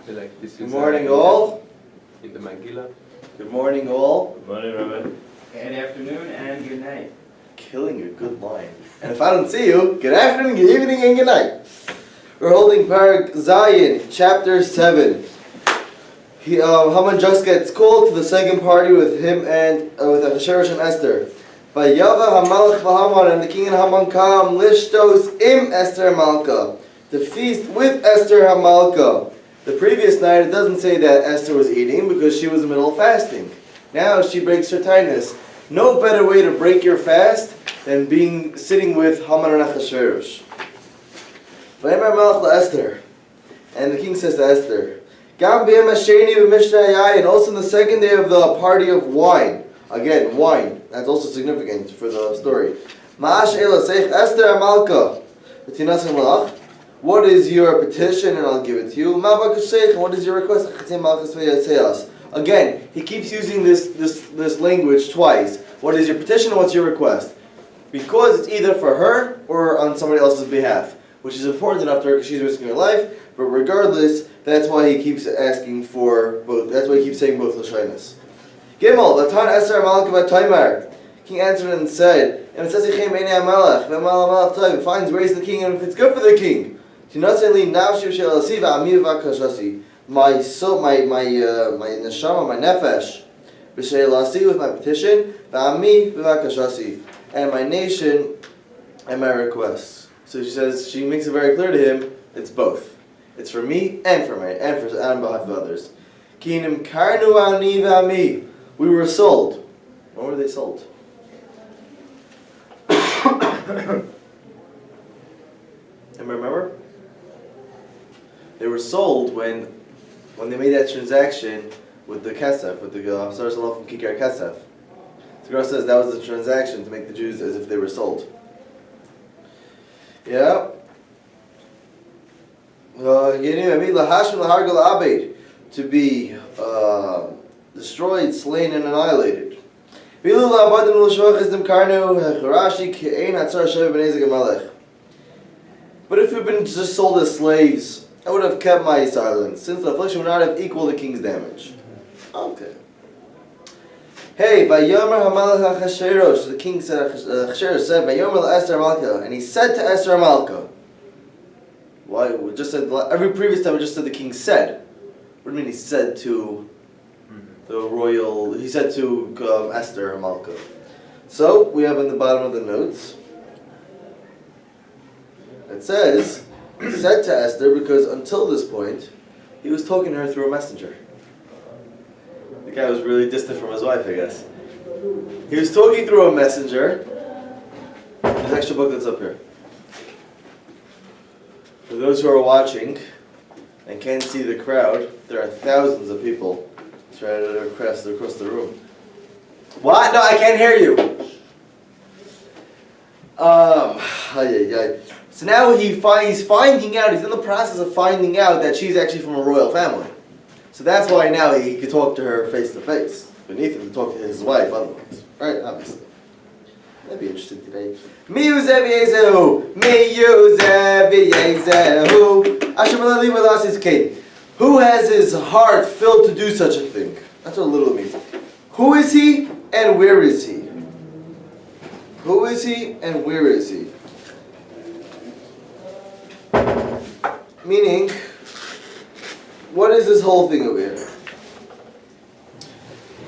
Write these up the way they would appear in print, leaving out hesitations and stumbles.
Good morning, all. In the Megillah. Good morning, all. Good morning, Rabbi. Good afternoon and good night. Killing a good line. And if I don't see you, good afternoon, good evening, and good night. We're holding Parak Zayin, chapter 7. Haman just gets called to the second party with him and with Achashverosh and Esther. Vayava Hamalach Haman, and the king and Haman come lishtos im Esther Malka, to feast with Esther Hamalka. The previous night it doesn't say that Esther was eating because she was in the middle of fasting. Now she breaks her tightness. No better way to break your fast than sitting with Haman and Achashverosh. Vayamar Melech Esther, and the king says to Esther, Gam b'yom hasheni b'mishnah yayin, also on the second day of the party of wine. Again, wine. That's also significant for the story. Ma'ash ela seich Esther Amalka. V'tinasim lach. What is your petition, and I'll give it to you. Ma'avak sheich. And what is your request? Again, he keeps using this language twice. What is your petition, and what's your request? Because it's either for her or on somebody else's behalf, which is important enough to her because she's risking her life. But regardless, that's why he keeps asking for both. That's why he keeps saying both lashonos. Gimel, Latan Esther Amalek v'Taymar. King answered and said, "And it says Yichem b'nei Amalek v'Amal Amalek Toiv finds grace the king, and if it's good for the king, Tinaseli nafshiv shelasi v'ami v'akashasi. My soul, my neshama, my nefesh, b'shelasi with my petition, v'ami v'akashasi, and my nation and my requests." So she makes it very clear to him, it's both. It's for me and on behalf of others. Kinim karnu ani v'ami. We were sold. When were they sold? And remember? They were sold when they made that transaction with the Kesef, with the Sar Salaf from Kikar Kesef. The Gemara says that was the transaction to make the Jews as if they were sold. Yeah. To be destroyed, slain, and annihilated. But if we'd been just sold as slaves, I would have kept my silence, since the affliction would not have equaled the king's damage. Okay. Hey, Vayomer Hamalach Achashverosh, the king said, Achashverosh said, Vayomer Esther Malka, and he said to Esther Malka. Why? We just said every previous time we just said the king said. What do you mean he said to the royal? He said to Esther Malka. So we have in the bottom of the notes. It says said to Esther because until this point he was talking to her through a messenger. The guy was really distant from his wife, I guess. He was talking through a messenger. There's extra book that's up here. For those who are watching and can't see the crowd, there are thousands of people trying to across the room. What? No, I can't hear you. So now he's finding out, he's in the process of finding out that she's actually from a royal family. So that's why now he could talk to her face to face. Beneath him to talk to his wife otherwise. Right? Obviously. That'd be interesting today. Who has his heart filled to do such a thing? That's what little means. Who is he and where is he? Who is he and where is he? Meaning, what is this whole thing over here?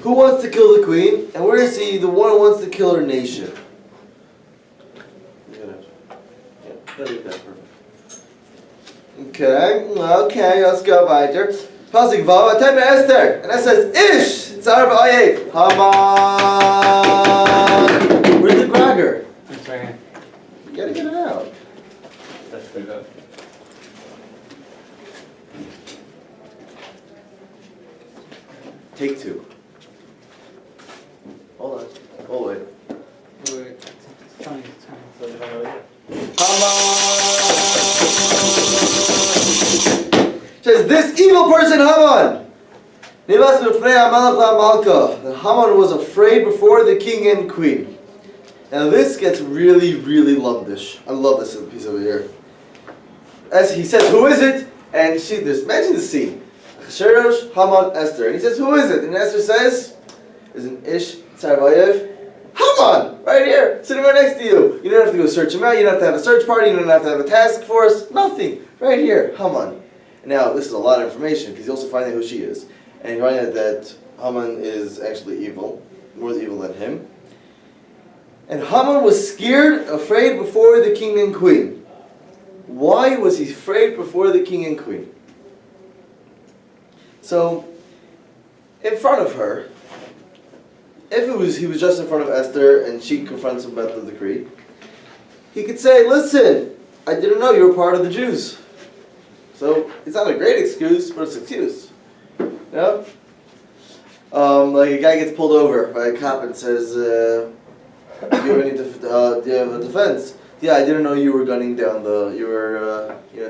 Who wants to kill the queen, and where is he, the one who wants to kill her nation? Okay, let's go weiter. Pasuk Vav, Atem Esther, and that says, Ish, Tzar v'Ayev, Haman. Where's the grogger? It's right here. You gotta get it out. That's pretty good. Take two. Hold on. Oh, wait. Wait. It's fine. Says this evil person Haman. The Haman was afraid before the king and queen. Now this gets really, really lumdish. I love this piece over here. As he says, who is it? And imagine the scene. Achashverosh, Haman, Esther. And he says, who is it? And Esther says, is an Ish Tzarvayev. Haman! Right here, sitting right next to you. You don't have to go search him out, you don't have to have a search party, you don't have to have a task force, nothing. Right here, Haman. And now, this is a lot of information, because you also find out who she is. And you find out that Haman is actually evil, more evil than him. And Haman was scared, afraid before the king and queen. Why was he afraid before the king and queen? So, in front of her, if he was just in front of Esther and she confronts him about the decree, he could say, listen, I didn't know you were part of the Jews. So, it's not a great excuse, but it's an excuse. You know? Like a guy gets pulled over by a cop and says, do you have a defense? Yeah, I didn't know you were gunning down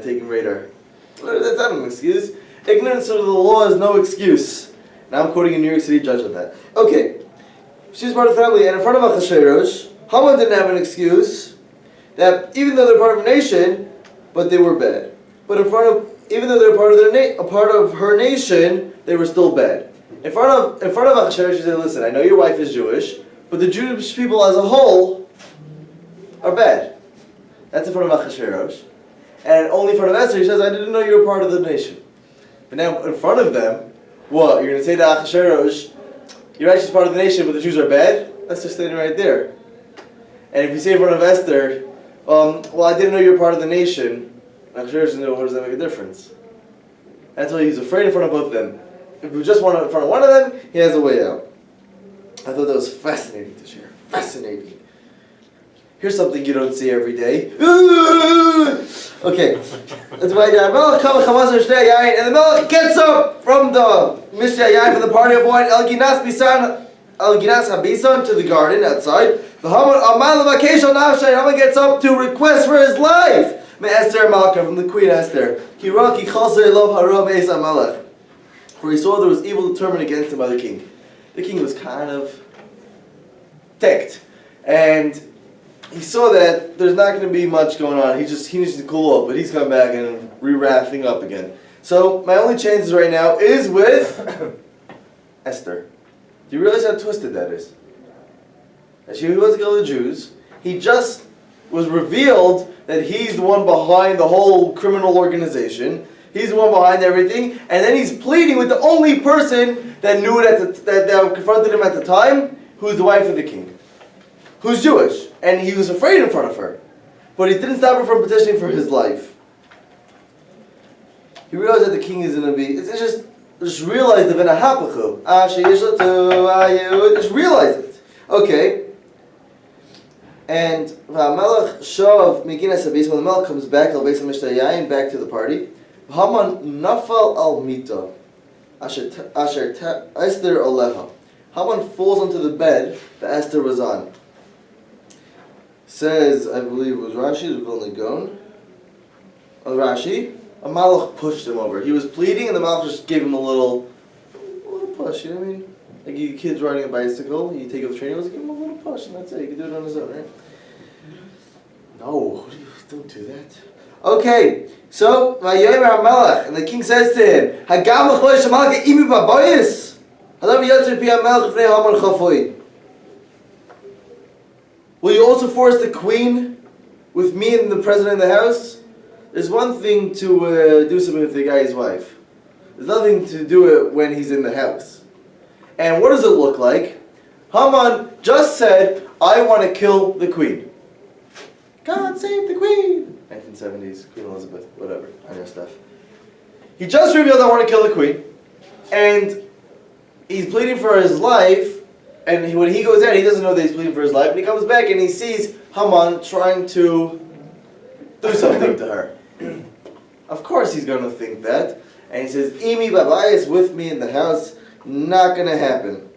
taking radar. Well, that's not an excuse. Ignorance of the law is no excuse. Now I'm quoting a New York City judge on that. Okay, she's part of the family, and in front of Achashverosh, Haman didn't have an excuse that even though they're part of a nation, but they were bad. But even though they're part of her nation, they were still bad. In front of Achashverosh, she said, listen, I know your wife is Jewish, but the Jewish people as a whole are bad. That's in front of Achashverosh. And only in front of Esther, he says, I didn't know you were part of the nation. But now, in front of them, what? You're going to say to Achashverosh, you're actually part of the nation, but the Jews are bad? That's just standing right there. And if you say in front of Esther, well, I didn't know you were part of the nation, Achashverosh doesn't know, what does that make a difference? That's why he's afraid in front of both of them. If we just want in front of one of them, he has a way out. I thought that was fascinating to share. Fascinating. Here's something you don't see every day. Okay. That's why and the Melech gets up from the Mishnah Yain from the party of wine, El Ginas Habisan to the garden outside. The Haman gets up to request for his life. Esther Malka from the Queen Esther. For he saw there was evil determined against him by the king. The king was kind of ticked. And he saw that there's not going to be much going on. He needs to cool off, but he's coming back and re-wrap things up again. So my only chances right now is with Esther. Do you realize how twisted that is? That she wasn't killing the Jews. He just was revealed that he's the one behind the whole criminal organization. He's the one behind everything, and then he's pleading with the only person that knew it that confronted him at the time, who's the wife of the king, who's Jewish, and he was afraid in front of her, but he didn't stop her from petitioning for his life. He realized that the king is going to be. It's just realize the v'nahapachu. Just realize it. Okay. And Melech Shav Megillas Abis, when the Melech comes back, he'll base Mishnah Yain back to the party. Haman nafal al mita, asher Esther aleha. Haman falls onto the bed that Esther was on. Says, I believe it was Rashi, it was only gone. Rashi, a malach pushed him over. He was pleading, and the malach just gave him a little push. You know what I mean? Like you kids riding a bicycle, you take off the training wheels, give him a little push, and that's it. You can do it on his own, right? No, don't do that. Okay, so Vayomer HaMelech, and the king says to him, Hagam l'chodesh hamalach imi b'bayis, halav yotzer pi hamelech v'nei Haman chafoi. Will you also force the queen with me and the president in the house? There's one thing to do something with the guy's wife. There's nothing to do it when he's in the house. And what does it look like? Haman just said, I want to kill the queen. God save the queen! 1970s, Queen Elizabeth, whatever, I know stuff. He just revealed, I want to kill the queen. And he's pleading for his life. And when he goes out, he doesn't know that he's pleading for his life. And he comes back and he sees Haman trying to do something to her. Of course he's going to think that. And he says, Imi Babai is with me in the house. Not going to happen.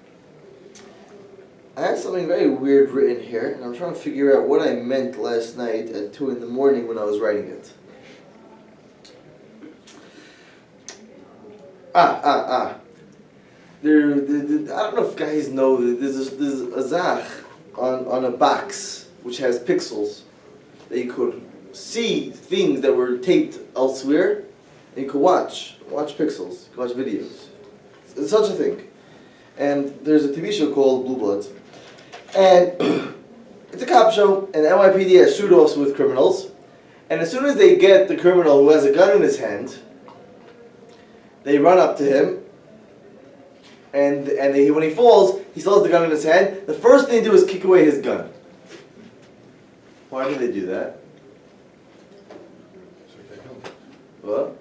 I have something very weird written here, and I'm trying to figure out what I meant last night at 2 in the morning when I was writing it. I don't know if guys know that there's a zach on a box which has pixels that you could see things that were taped elsewhere. And you can watch pixels, you can watch videos. It's such a thing. And there's a TV show called Blue Bloods. And it's a cop show, and the NYPD has shoot-offs with criminals. And as soon as they get the criminal who has a gun in his hand, they run up to him, and when he falls, he still has the gun in his hand. The first thing they do is kick away his gun. Why do they do that? So they can't. What?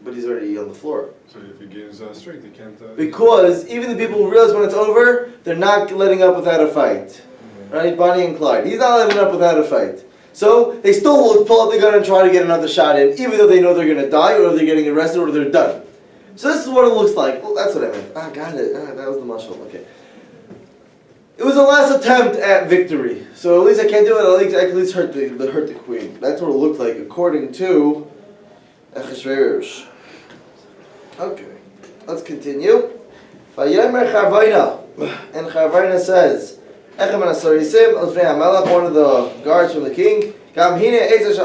But he's already on the floor. So if he gains strength, he can't. Because even the people who realize when it's over, they're not letting up without a fight. Right? Bonnie and Clyde. He's not letting up without a fight. So they still will pull out the gun and try to get another shot in, even though they know they're going to die, or they're getting arrested, or they're done. So this is what it looks like. Well, that's what I meant. Got it. That was the muscle. Okay. It was the last attempt at victory. So at least I can't do it. I can at least hurt the queen. That's what it looked like, according to Achashverosh. Okay. Let's continue. Vayomer Charvaina. And Charvaina says, one of the guards from the king, there's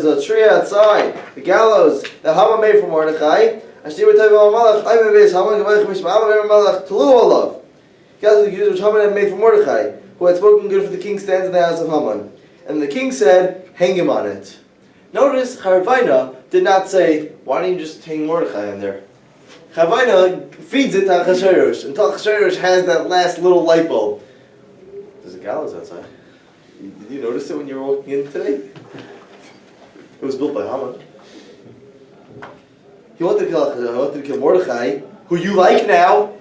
a tree outside, the gallows that Haman made for Mordechai. Which Haman had made for Mordechai, who had spoken good for the king, stands in the house of Haman. And the king said, hang him on it. Notice, Charvaina did not say, why don't you just hang Mordechai in there? Charvaina feeds it to Achashverosh until Achashverosh has that last little light bulb. There's a gallows outside. Did you notice it when you were walking in today? It was built by Haman. He wanted to kill Mordechai, who you like now.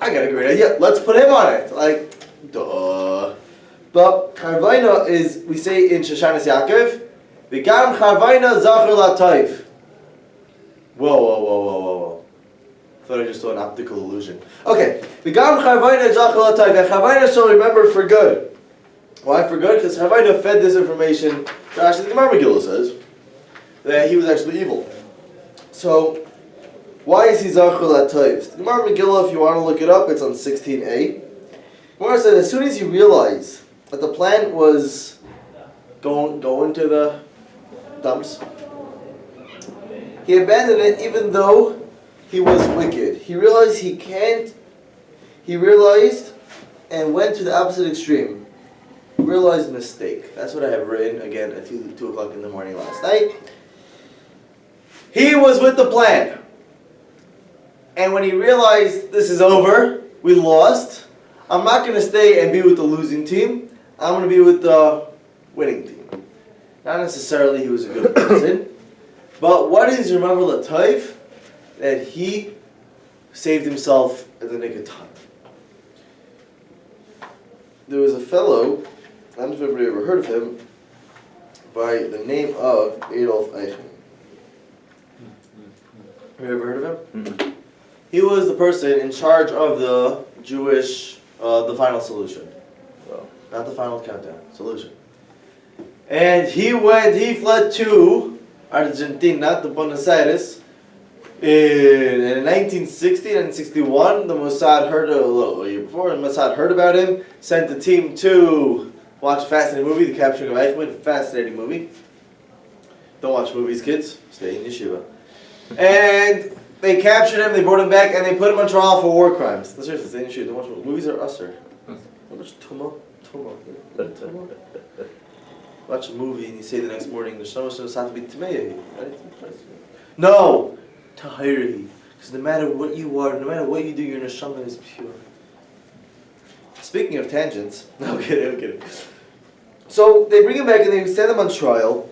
I got a great idea. Let's put him on it. Like, duh. But Charvaina is, we say in Shoshanas Yaakov, V'gam Charvaina Zachar Latayv. Whoa. Thought I just saw an optical illusion. Okay. V'gam Charvaina Zachar Latayv. And Charvaina shall remember for good. Why for good? Because Charvaina fed this information. Actually, the Megillas says that he was actually evil. So, why is he Zachar Latayv? The Megillah, if you want to look it up, it's on 16a. Gemara said as soon as he realized that the plant was going to the dumps, he abandoned it even though he was wicked. He realized he can't. He realized and went to the opposite extreme. He realized mistake. That's what I have written again at 2 o'clock in the morning last night. He was with the plan. And when he realized this is over, we lost, I'm not going to stay and be with the losing team. I'm going to be with the winning team. Not necessarily he was a good person, but what is remember Latayv? That he saved himself at the nick of time. There was a fellow, I don't know if anybody ever heard of him, by the name of Adolf Eichmann. Have you ever heard of him? Mm-hmm. He was the person in charge of the Jewish, the final solution. Well, not the final countdown, solution. And he fled to Argentina, to Buenos Aires. In 1960 and 1961, the Mossad heard a little year before, the Mossad heard about him, sent a team to watch a fascinating movie, The Capturing of Eichmann, fascinating movie. Don't watch movies, kids. Stay in Yeshiva. And they captured him, they brought him back, and they put him on trial for war crimes. Seriously, stay in Yeshiva. Don't watch movies are usher. Don't watch Tuma. Watch a movie and you say the next morning, the Shama Shama Sat to be Tmeyahi. No! Tahirihi. Because no matter what you are, no matter what you do, your neshama is pure. Speaking of tangents, no, I'm kidding. So they bring him back and they send him on trial,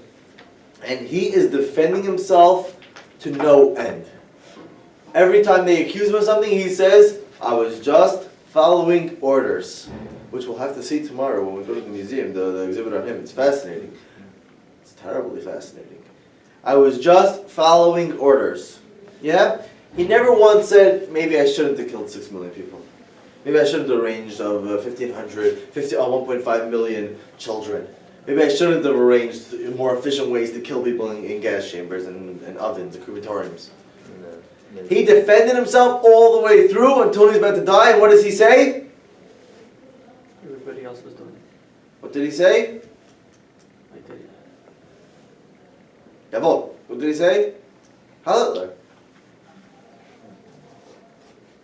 and he is defending himself to no end. Every time they accuse him of something, he says, I was just following orders. Which we'll have to see tomorrow when we go to the museum, the exhibit on him. It's fascinating. It's terribly fascinating. I was just following orders. Yeah? He never once said, maybe I shouldn't have killed 6 million people. Maybe I shouldn't have arranged of 1.5 million children. Maybe I shouldn't have arranged more efficient ways to kill people in gas chambers and ovens and crematoriums. No. He defended himself all the way through until he's about to die, and what does he say? Everybody else was doing it. What did he say? I did it. Jawohl. What did he say? Heil Hitler.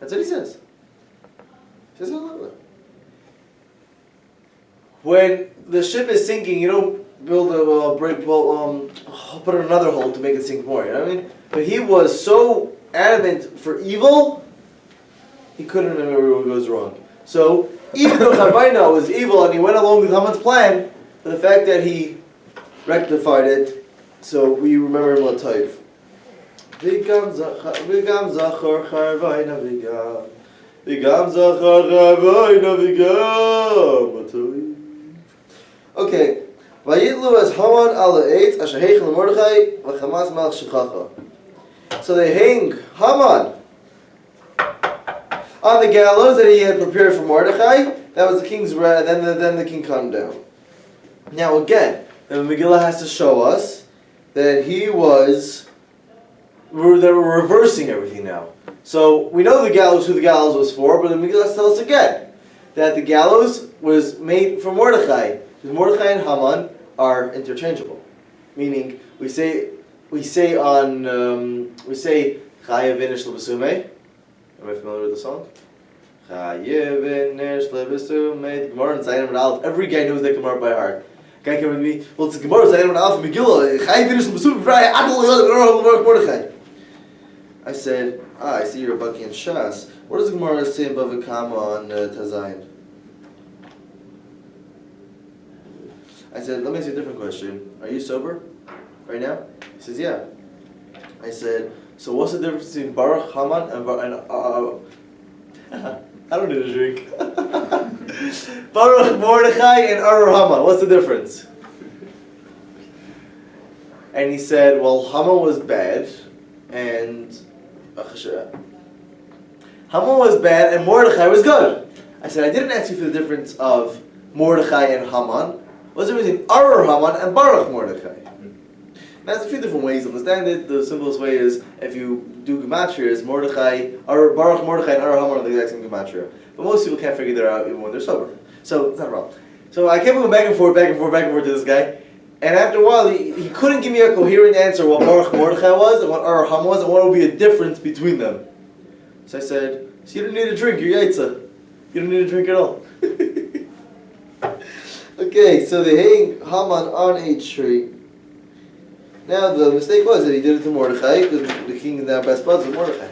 That's what he says. He says Heil Hitler. When the ship is sinking, you don't build a break, put in another hole to make it sink more. You know what I mean? But he was so adamant for evil, he couldn't remember what goes wrong. So even though Chavaina was evil and he went along with Haman's plan, but the fact that he rectified it, so we remember him Latayv. Vigam zachor Chavaina vigam. Vigam zachor Chavaina vigam. Okay. Vayitlu as Haman ala eitz asher heichel Mordechai v'chamas malach shechacha. So they hang Haman on the gallows that he had prepared for Mordechai. That was the king's wrath. Then the king calmed down. Now again, the Megillah has to show us that they were reversing everything now. So we know the gallows, who the gallows was for, but the Megillah tells us again that the gallows was made for Mordechai. Because Mordechai and Haman are interchangeable. Meaning, we say Chaya v'nish l'besume. Am I familiar with the song? Chaya v'nish l'besume. The Gemara in Zayin and Aleph. Every guy knows that Gemara by heart. Guy came with me. Well, it's the Gemara Zayin and Aleph Megillah. Chaya v'nish l'besume. Mordechai. I said, I see you're a Baki and Shas. What does the Gemara say in Bava Kama on Tazayin? I said, let me ask you a different question. Are you sober right now? He says, yeah. I said, so what's the difference between Baruch, Haman, and I don't need a drink. Baruch, Mordechai, and Haman. What's the difference? And he said, well, Haman was bad, and Mordechai was good. I said, I didn't ask you for the difference of Mordechai and Haman. What's the difference between Haman and Baruch Mordechai? Now, there's a few different ways to understand it. The simplest way is if you do gematria, is Baruch Mordechai and Haman are the exact same gematria. But most people can't figure that out even when they're sober. So it's not a problem. So I kept going back and forth to this guy. And after a while, he couldn't give me a coherent answer what Baruch Mordechai was and what Haman was and what would be a difference between them. So I said, so you don't need a drink, you're Yaitza. You don't need a drink at all. Okay, so they hang Haman on a tree. Now the mistake was that he did it to Mordechai because the king is now best buds with Mordechai.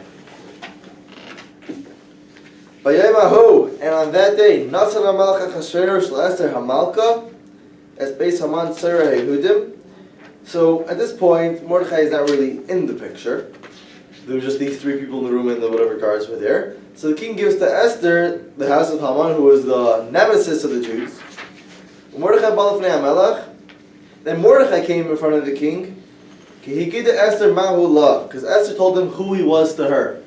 And on that day, Nasar HaMelech HaChashverosh LaEsther HaMalka as Beis Haman Sarah Yehudim. So at this point, Mordechai is not really in the picture. There were just these three people in the room and the whatever guards were there. So the king gives to Esther the house of Haman, who was the nemesis of the Jews. Mordechai balafnei HaMelech. Then Mordechai came in front of the king. He gave to Esther Mahullah, because Esther told him who he was to her.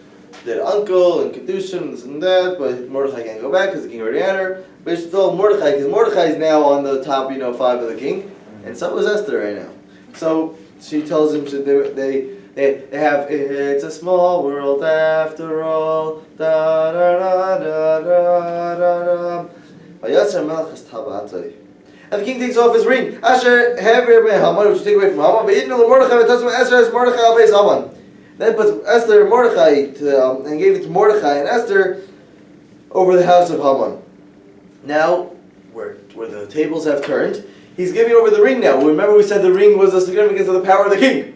Their uncle and Kedushin and this and that, but Mordechai can't go back because the king already had her. But she told Mordechai, because Mordechai is now on the top, 5 of the king, and so is Esther right now. So she tells him they have it's a small world after all. Da da da da da da. And the king takes off his ring. Asher hever me Haman, which you take away from Haman. But Yidnu Mordechai v'tasma Esther as Mordechai al beis Haman. Then puts Esther and Mordechai and gave it to Mordechai and Esther over the house of Haman. Now, where the tables have turned, he's giving over the ring now. Remember we said the ring was the significance of the power of the king.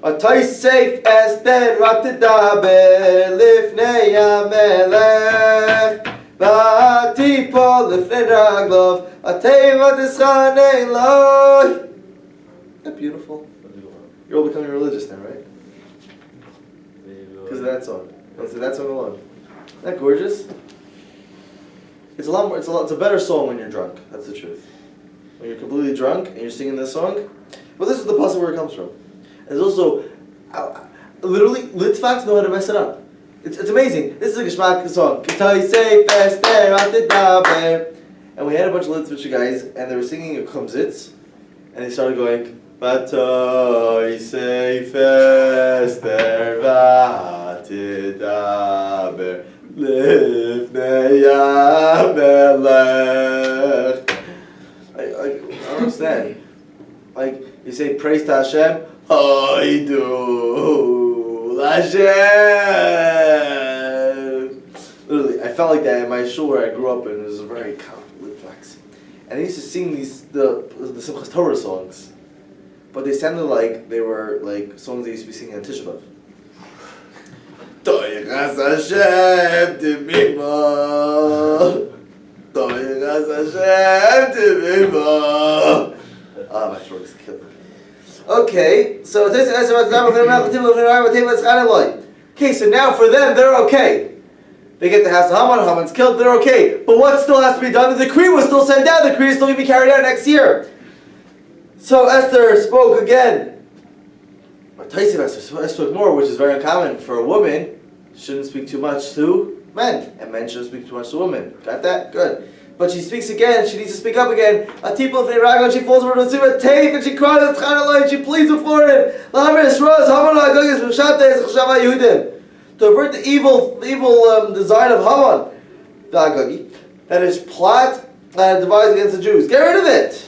Atayseif Esther v'tidaber lifnei HaMelech v'tipol lifnei raglav ateva tischanei lo. Isn't that beautiful? You're all becoming religious now, right? Because of that song. Because of that song alone. Isn't that gorgeous? It's a better song when you're drunk. That's the truth. When you're completely drunk and you're singing this song. Well, this is the puzzle where it comes from. And there's also, literally, Litvaks know how to mess it up. It's amazing. This is a Geshmak song. And we had a bunch of Litvak guys, and they were singing a Kumzitz, and they started going, Batoy say fester vatidaber lifnei HaMelech. I don't understand. Like, you say praise to Hashem, I do. Lashem. Literally, I felt like that in my shul where I grew up in. It was a very common wax. And I used to sing the Simchas Torah songs. But they sounded like they were like songs they used to be singing on Tisha B'Av. Toichas Hashem Tibima. Toichas Hashem Tibima. My throat is killing me. Okay, so now for them, they're okay. They get the house of Haman, Haman's killed, they're okay. But what still has to be done? The decree was still sent down, the decree is still going to be carried out next year. So Esther spoke again. Or Esther spoke more, which is very uncommon for a woman. Shouldn't speak too much to men, and men shouldn't speak too much to women. Got that? Good. But she speaks again, she needs to speak up again. A people of Rago, she falls over to the tape and she cries, and she pleads before him. To avert the evil design of Haman, the Agagi, that is plot and devised against the Jews. Get rid of it.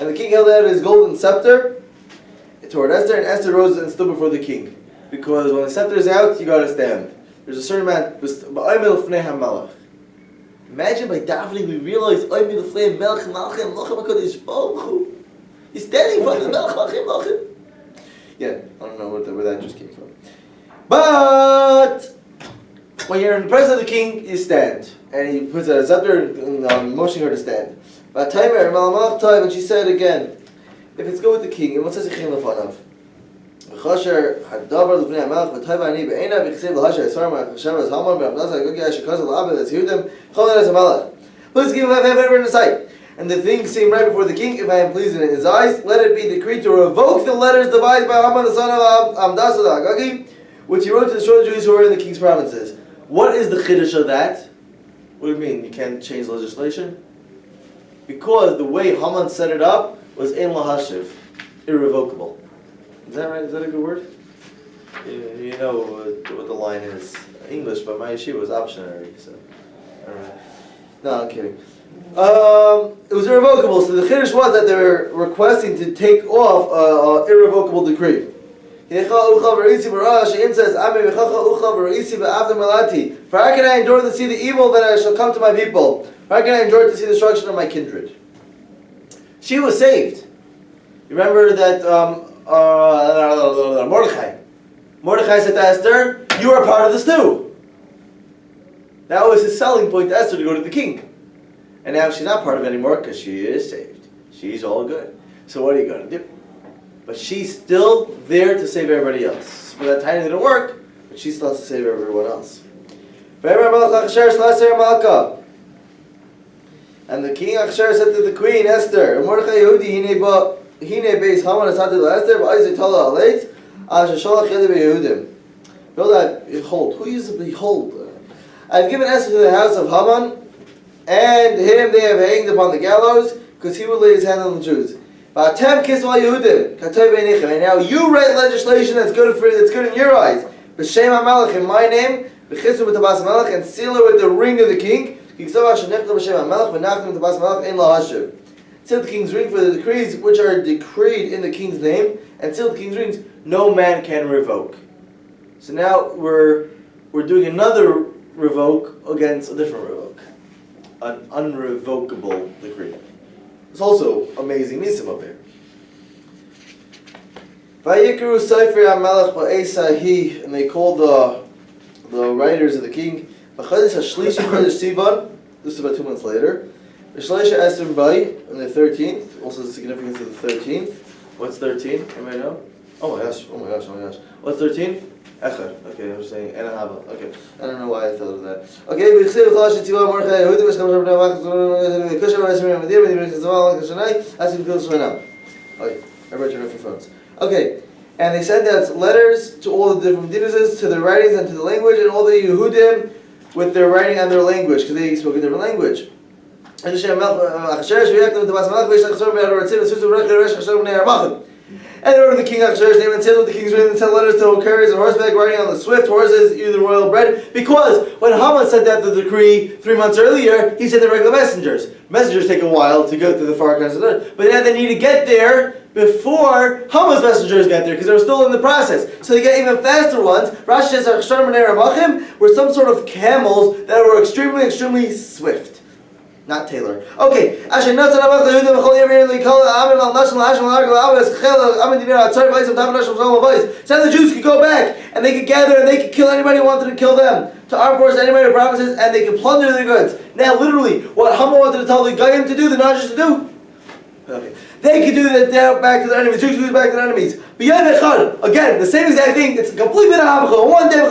And the king held out his golden scepter toward Esther, and Esther rose and stood before the king. Because when the scepter is out, you gotta stand. There's a certain amount. Imagine by davening we realize he's standing in front of the Melech Malachim Malachim. Yeah, I don't know where that just came from. But when you're in the presence of the king, you stand. And he puts a scepter and motioning her to stand. But Taimer, Malamach Taim, and she said again, if it's good with the king, it won't say Sechim Lefanav. V'chasher hadavar l'fnei hamelech v'tayva ani be'einav v'chsev l'hasher yisar ma'achashav as Haman v'amdas ha'gogi ha'shekaz l'abed as Yehudim chol as hamelech. Please give him favor in the sight. And the thing seemed right before the king, if I am pleased in his eyes, let it be decreed to revoke the letters devised by Haman the son of Amdas ha'Agagi, which he wrote to destroy the Jews who were in the king's provinces. What is the chiddush of that? What do you mean? You can't change legislation? Because the way Haman set it up was ein lahashiv, irrevocable. Is that right? Is that a good word? You know what the line is. English, but my yeshiva was optionary, so. Alright. No, I'm kidding. It was irrevocable, so the chiddush was that they were requesting to take off an irrevocable decree. For how can I endure to see the evil that I shall come to my people? For how can I endure to see the destruction of my kindred? She was saved. You remember that Mordechai said to Esther, you are part of the stew. That was his selling point to Esther to go to the king. And now she's not part of it anymore because she is saved. She's all good. So what are you going to do? But she's still there to save everybody else. But that time didn't work, but she still has to save everyone else. And the king Achashverosh said to the queen Esther, Mordechai Yehudi hine beis Haman asati Esther v'ayzei tala aleit asher sholach yedei beYehudim. Behold, who uses behold? I've given Esther to the house of Haman, and him they have hanged upon the gallows, because he would lay his hand on the Jews. And now you write legislation that's good in your eyes. B'shem HaMelech, in my name, b'chisu b'tabas HaMelech, and seal it with the ring of the king. Seal the king's ring for the decrees which are decreed in the king's name, and seal the king's rings no man can revoke. So now we're doing another revoke against a different revoke. An unrevocable decree. It's also amazing nisim up here. Vayikru Sefer HaMelech ba'Esahi, and they called the writers of the king. B'Chodesh HaShlishi Chodesh Sivan. This is about 2 months later. B'Shleisha Esther Bay on the 13th. Also the significance of the 13th. What's 13? Anybody know? Oh my gosh! What's 13? Echad. Okay, I'm just saying Enahava. Okay, I don't know why I thought of that. Okay, we see the Chalash Tzivah Mordechai Yehudi Meshkam Shabbat Navach Kushav Esmer Medir Medir Chazval Kashanai Asim Kil Shvanam. Okay, everybody turn off your phones. Okay, and they sent out letters to all the different dinuses, to their writings and to the language, and all the Yehudim with their writing and their language, because they spoke a different language. And they wrote the king Achashverosh's name and sealed with the king's ring and sent letters to who carries a horseback riding on the swift horses, either royal bred. Because when Haman sent out the decree 3 months earlier, he sent the regular messengers. Messengers take a while to go through the far country, but now they need to get there before Haman's messengers get there, because they're still in the process. So they get even faster ones. Rashi says were some sort of camels that were extremely, extremely swift. Not Taylor. Okay. Send the Jews could go back and they could gather and they could kill anybody who wanted to kill them. To arm force anybody who promises, and they could plunder their goods. Now, literally, what Haman wanted to tell the Goyim to do, the non-Jews to do. Okay. They could do that down back to their enemies. Jews could do back to their enemies. Again, the same exact thing. It's a complete bit of one day.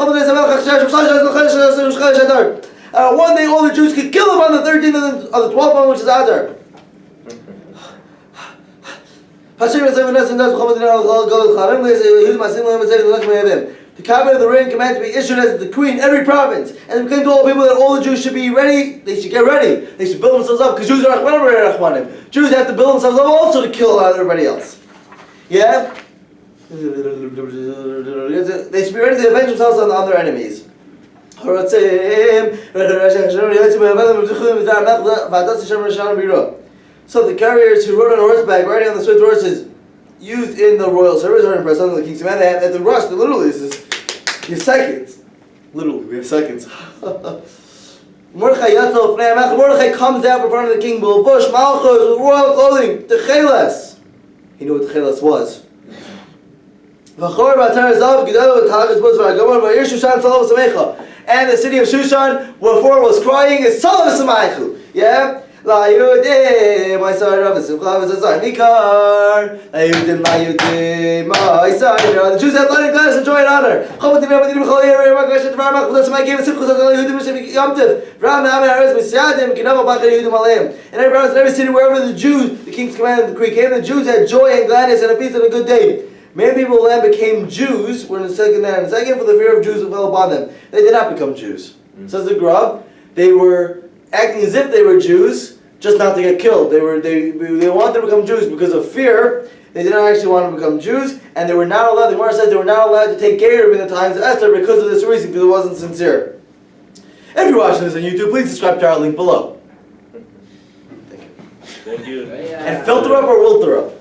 One day all the Jews could kill him on the 13th of the 12th month, which is Adar. The cabinet of the reign commanded to be issued as a decree in every province, and it became to all people that all the Jews should be ready. They should get ready. They should build themselves up, because Jews are Rachmanim. Jews have to build themselves up also to kill everybody else. Yeah. They should be ready to avenge themselves on their enemies. So the carriers who rode on horseback, riding on the swift horses, used in the royal service or impressed under the king's command, they had to rush. Literally, this is seconds. Literally, we have seconds. Mordechai comes out in front of the king, with royal clothing, the chelas. He knew what the chelas was. And the city of Shushan, before was crying, is Salam Samaychu. Yeah? La Yudim, my son of Simcha, was a Mikar. La Yudim, my Yudim, my son. The Jews had light and gladness and joy and honor. And every province in every city, wherever the Jews, the king's command and decree came, the Jews had joy and gladness and a feast and a good day. Many people of the land became Jews, were in the second there, and second for the fear of Jews that fell upon them. They did not become Jews. Says the Grub, they were acting as if they were Jews, just not to get killed. They wanted to become Jews because of fear. They did not actually want to become Jews, and they were not allowed, the Gemara says they were not allowed to take Gerim in the times of Esther because of this reason, because it wasn't sincere. If you're watching this on YouTube, please subscribe to our link below. Thank you. Thank you. And filter up or wilter up.